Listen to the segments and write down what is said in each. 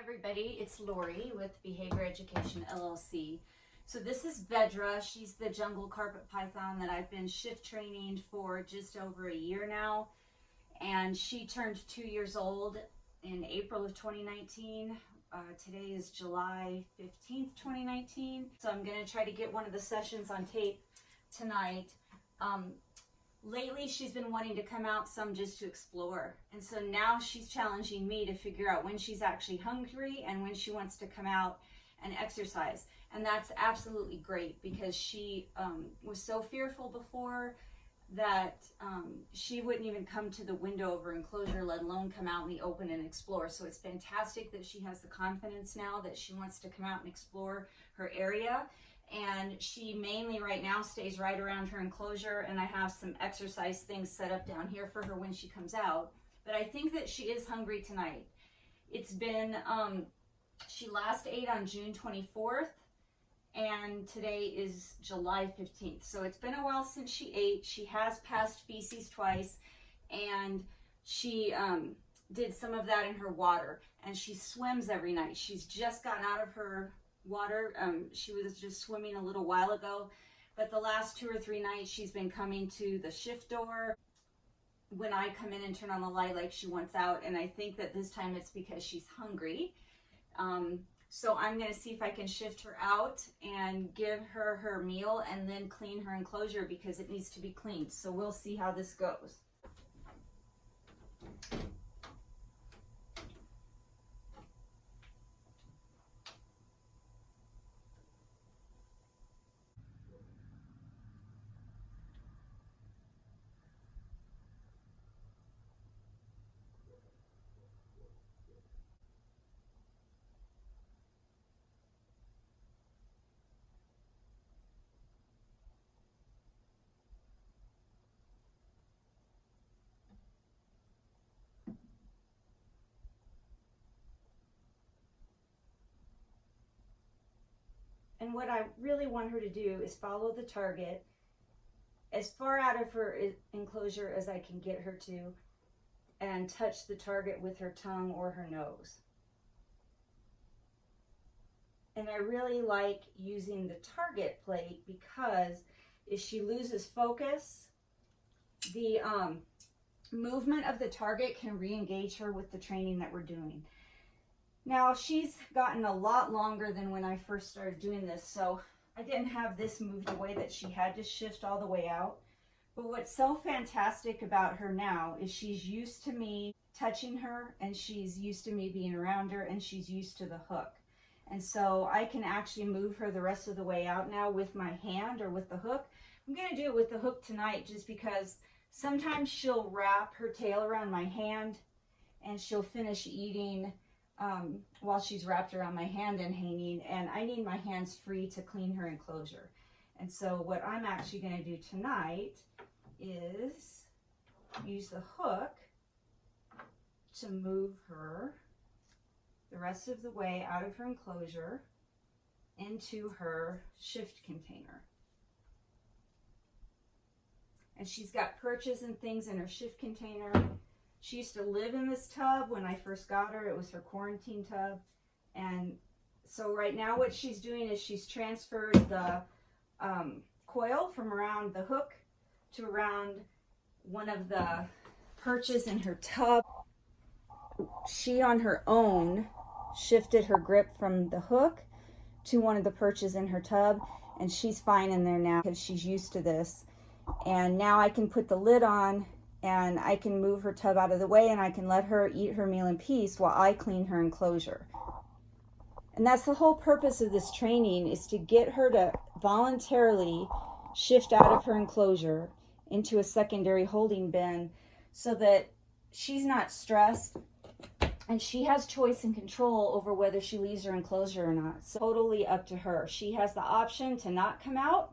Everybody, it's Lori with Behavior Education LLC. So this is Vedra. She's the jungle carpet python that I've been shift training for just over a year now. And she turned 2 years old in April of 2019. Today is July 15th, 2019. So I'm going to try to get one of the sessions on tape tonight. Lately, she's been wanting to come out some just to explore. And so now she's challenging me to figure out when she's actually hungry and when she wants to come out and exercise. And that's absolutely great because she was so fearful before that she wouldn't even come to the window of her enclosure, let alone come out in the open and explore. So it's fantastic that she has the confidence now that she wants to come out and explore her area. And she mainly right now stays right around her enclosure, and I have some exercise things set up down here for her when she comes out. But I think that she is hungry tonight. It's been, she last ate on June 24th, and today is July 15th. So it's been a while since she ate. She has passed feces twice, and she did some of that in her water, and she swims every night. She's just gotten out of her water. She was just swimming a little while ago, but the last 2 or 3 nights she's been coming to the shift door when I come in and turn on the light like she wants out, and I think that this time it's because she's hungry. So I'm going to see if I can shift her out and give her her meal and then clean her enclosure because it needs to be cleaned. So we'll see how this goes. And what I really want her to do is follow the target as far out of her enclosure as I can get her to and touch the target with her tongue or her nose. And I really like using the target plate because if she loses focus, the movement of the target can re-engage her with the training that we're doing. Now, she's gotten a lot longer than when I first started doing this, so I didn't have this moved away that she had to shift all the way out. But what's so fantastic about her now is she's used to me touching her, and she's used to me being around her, and she's used to the hook. And so I can actually move her the rest of the way out now with my hand or with the hook. I'm going to do it with the hook tonight just because sometimes she'll wrap her tail around my hand and she'll finish eating while she's wrapped around my hand and hanging, and I need my hands free to clean her enclosure. And so what I'm actually going to do tonight is use the hook to move her the rest of the way out of her enclosure into her shift container. And she's got perches and things in her shift container. She used to live in this tub when I first got her. It was her quarantine tub. And so right now what she's doing is she's transferred the coil from around the hook to around one of the perches in her tub. She on her own shifted her grip from the hook to one of the perches in her tub, and she's fine in there now because she's used to this. And now I can put the lid on and I can move her tub out of the way and I can let her eat her meal in peace while I clean her enclosure. And that's the whole purpose of this training, is to get her to voluntarily shift out of her enclosure into a secondary holding bin so that she's not stressed and she has choice and control over whether she leaves her enclosure or not. So totally up to her. She has the option to not come out.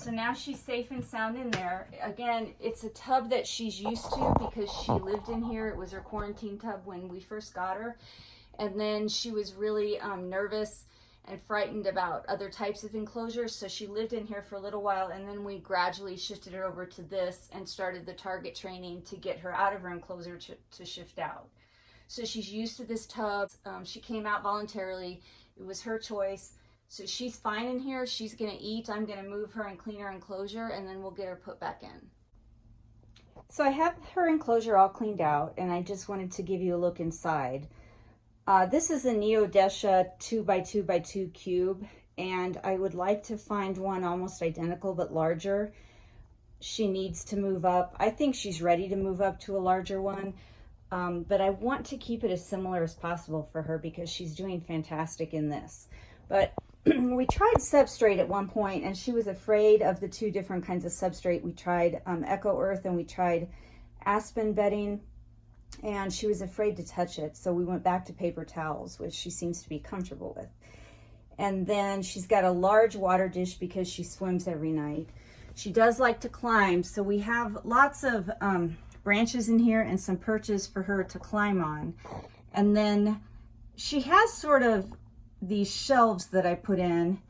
So now she's safe and sound in there. Again, it's a tub that she's used to because she lived in here. It was her quarantine tub when we first got her. And then she was really nervous and frightened about other types of enclosures. So she lived in here for a little while, and then we gradually shifted her over to this and started the target training to get her out of her enclosure to shift out. So she's used to this tub. She came out voluntarily. It was her choice. So she's fine in here. She's gonna eat. I'm gonna move her and clean her enclosure, and then we'll get her put back in. So I have her enclosure all cleaned out, and I just wanted to give you a look inside. This is a Neodesha 2x2x2 cube, and I would like to find one almost identical but larger. She needs to move up. I think she's ready to move up to a larger one, but I want to keep it as similar as possible for her because she's doing fantastic in this. But we tried substrate at one point, and she was afraid of the two different kinds of substrate. We tried Eco Earth and we tried aspen bedding, and she was afraid to touch it. So we went back to paper towels, which she seems to be comfortable with. And then she's got a large water dish because she swims every night. She does like to climb, so we have lots of branches in here and some perches for her to climb on. And then she has sort of these shelves that I put in,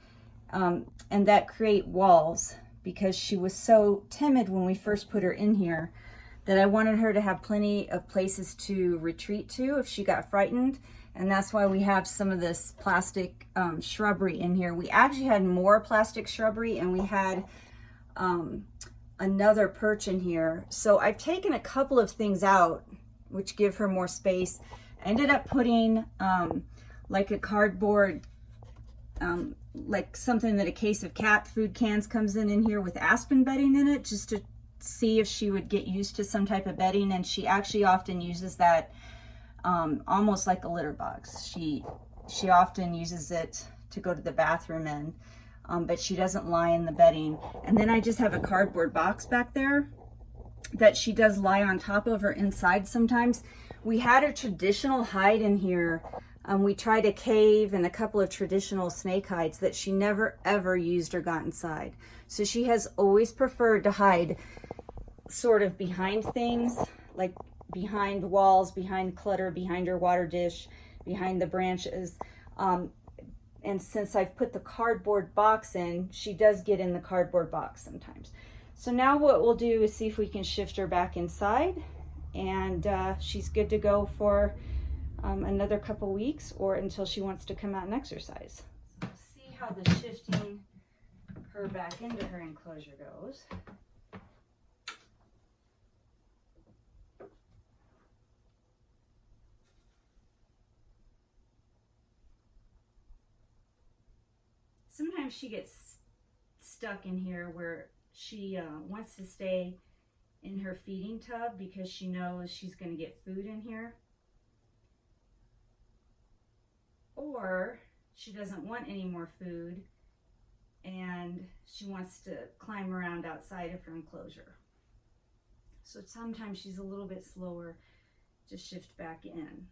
and that create walls because she was so timid when we first put her in here that I wanted her to have plenty of places to retreat to if she got frightened. And that's why we have some of this plastic shrubbery in here. We actually had more plastic shrubbery, and we had another perch in here. So I've taken a couple of things out which give her more space. I ended up putting like a cardboard, like something that a case of cat food cans comes in here with aspen bedding in it, just to see if she would get used to some type of bedding. And she actually often uses that almost like a litter box. She often uses it to go to the bathroom in, but she doesn't lie in the bedding. And then I just have a cardboard box back there that she does lie on top of or inside sometimes. We had a traditional hide in here. We tried a cave and a couple of traditional snake hides that she never ever used or got inside. So she has always preferred to hide sort of behind things, like behind walls, behind clutter, behind her water dish, behind the branches. And since I've put the cardboard box in, she does get in the cardboard box sometimes. So now what we'll do is see if we can shift her back inside, and she's good to go for another couple weeks or until she wants to come out and exercise. So we'll see how the shifting her back into her enclosure goes. Sometimes she gets stuck in here where she wants to stay in her feeding tub because she knows she's going to get food in here. Or she doesn't want any more food and she wants to climb around outside of her enclosure. So sometimes she's a little bit slower to shift back in.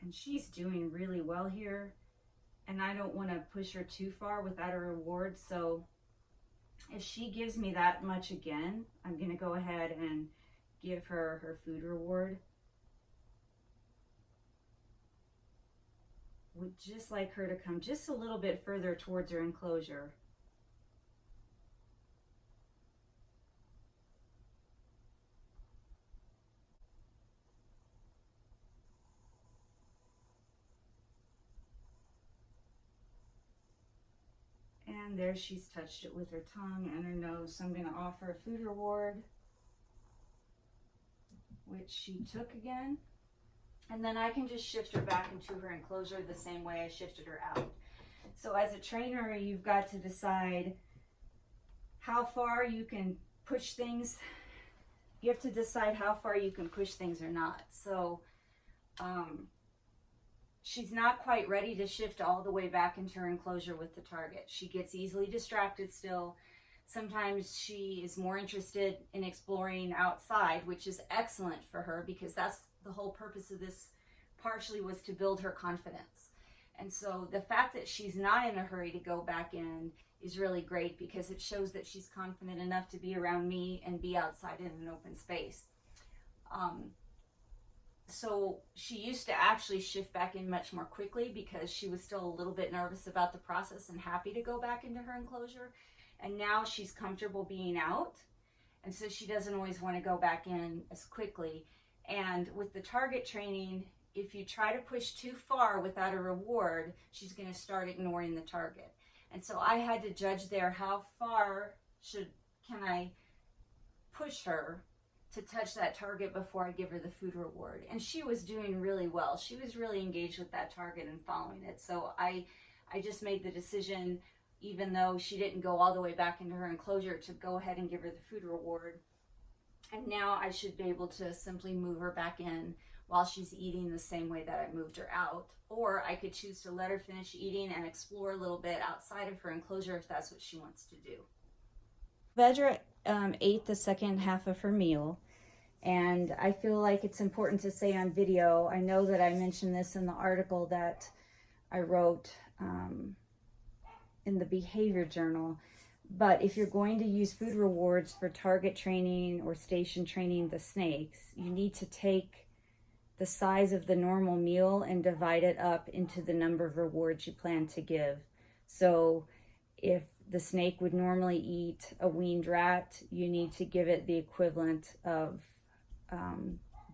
And she's doing really well here, and I don't want to push her too far without a reward. So if she gives me that much again, I'm going to go ahead and give her her food reward. Would just like her to come just a little bit further towards her enclosure. And there she's touched it with her tongue and her nose. So I'm going to offer a food reward, which she took again. And then I can just shift her back into her enclosure the same way I shifted her out. So as a trainer, you've got to decide how far you can push things. You have to decide how far you can push things or not. So she's not quite ready to shift all the way back into her enclosure with the target. She gets easily distracted still. Sometimes she is more interested in exploring outside, which is excellent for her because that's the whole purpose of this. Partially was to build her confidence. And so the fact that she's not in a hurry to go back in is really great, because it shows that she's confident enough to be around me and be outside in an open space. So she used to actually shift back in much more quickly because she was still a little bit nervous about the process and happy to go back into her enclosure. And now she's comfortable being out, and so she doesn't always want to go back in as quickly. And with the target training, if you try to push too far without a reward, she's going to start ignoring the target. And so I had to judge there, how far can I push her to touch that target before I give her the food reward. And she was doing really well. She was really engaged with that target and following it. So I just made the decision, even though she didn't go all the way back into her enclosure, to go ahead and give her the food reward. And now I should be able to simply move her back in while she's eating the same way that I moved her out. Or I could choose to let her finish eating and explore a little bit outside of her enclosure if that's what she wants to do. Vedra ate the second half of her meal, and I feel like it's important to say on video, I know that I mentioned this in the article that I wrote in the Behavior Journal, but if you're going to use food rewards for target training or station training the snakes, you need to take the size of the normal meal and divide it up into the number of rewards you plan to give. So if the snake would normally eat a weaned rat, you need to give it the equivalent of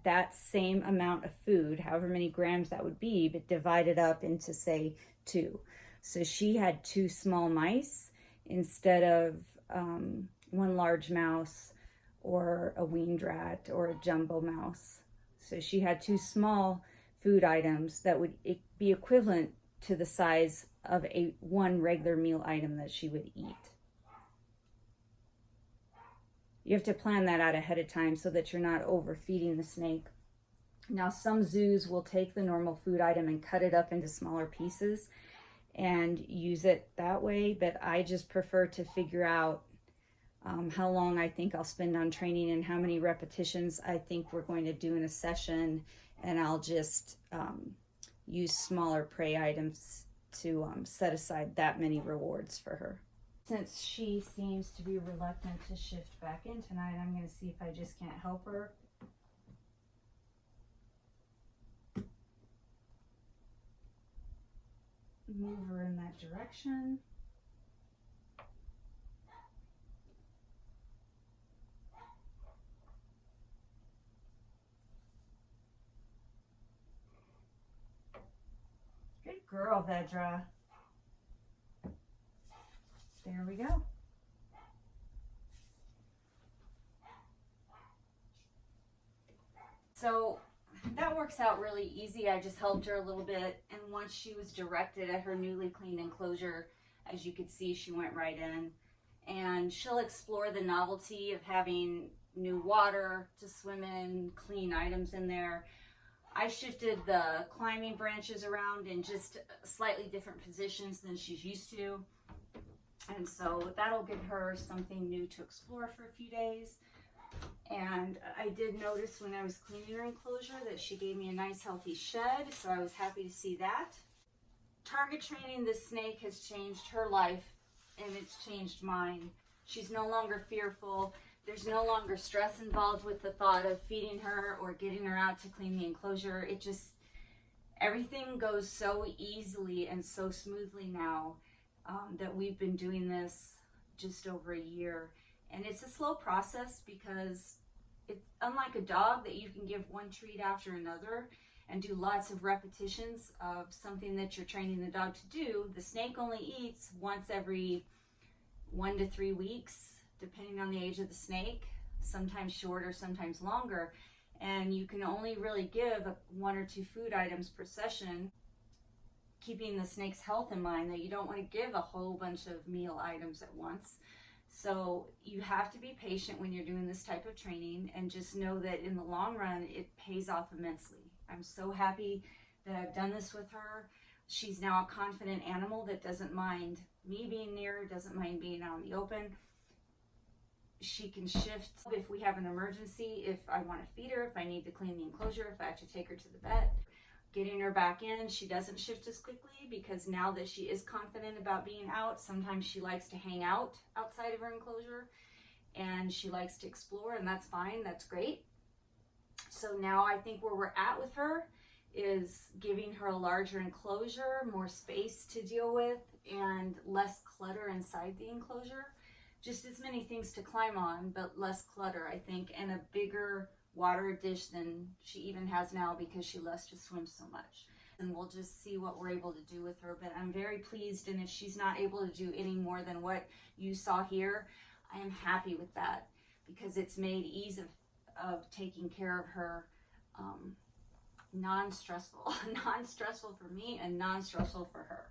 that same amount of food, however many grams that would be, but divided up into, say, 2. So she had 2 small mice instead of 1 large mouse or a weaned rat or a jumbo mouse. So she had 2 small food items that would be equivalent to the size of one regular meal item that she would eat. You have to plan that out ahead of time so that you're not overfeeding the snake. Now, some zoos will take the normal food item and cut it up into smaller pieces and use it that way, but I just prefer to figure out how long I think I'll spend on training and how many repetitions I think we're going to do in a session, and I'll just use smaller prey items to set aside that many rewards for her. Since she seems to be reluctant to shift back in tonight, I'm going to see if I just can't help her. Move her in that direction. Good girl, Vedra. There we go. So that works out really easy. I just helped her a little bit, and once she was directed at her newly cleaned enclosure, as you could see, she went right in, and she'll explore the novelty of having new water to swim in, clean items in there. I shifted the climbing branches around in just slightly different positions than she's used to. And so that'll give her something new to explore for a few days. And I did notice when I was cleaning her enclosure that she gave me a nice healthy shed, so I was happy to see that. Target training this snake has changed her life, and it's changed mine. She's no longer fearful. There's no longer stress involved with the thought of feeding her or getting her out to clean the enclosure. Everything goes so easily and so smoothly now. That we've been doing this just over a year, and it's a slow process because it's unlike a dog that you can give one treat after another and do lots of repetitions of something that you're training the dog to do. The snake only eats once every 1 to 3 weeks, depending on the age of the snake, sometimes shorter, sometimes longer, and you can only really give 1 or 2 food items per session, keeping the snake's health in mind, that you don't want to give a whole bunch of meal items at once. So you have to be patient when you're doing this type of training, and just know that in the long run, it pays off immensely. I'm so happy that I've done this with her. She's now a confident animal that doesn't mind me being near her, doesn't mind being out in the open. She can shift if we have an emergency, if I want to feed her, if I need to clean the enclosure, if I have to take her to the vet. getting her back in. She doesn't shift as quickly because now that she is confident about being out, sometimes she likes to hang out outside of her enclosure and she likes to explore, and that's fine, that's great. So now I think where we're at with her is giving her a larger enclosure, more space to deal with, and less clutter inside the enclosure. Just as many things to climb on, but less clutter, I think, and a bigger water dish than she even has now because she loves to swim so much. And we'll just see what we're able to do with her, but I'm very pleased, and if she's not able to do any more than what you saw here, I am happy with that because it's made ease of taking care of her non-stressful for me and non-stressful for her.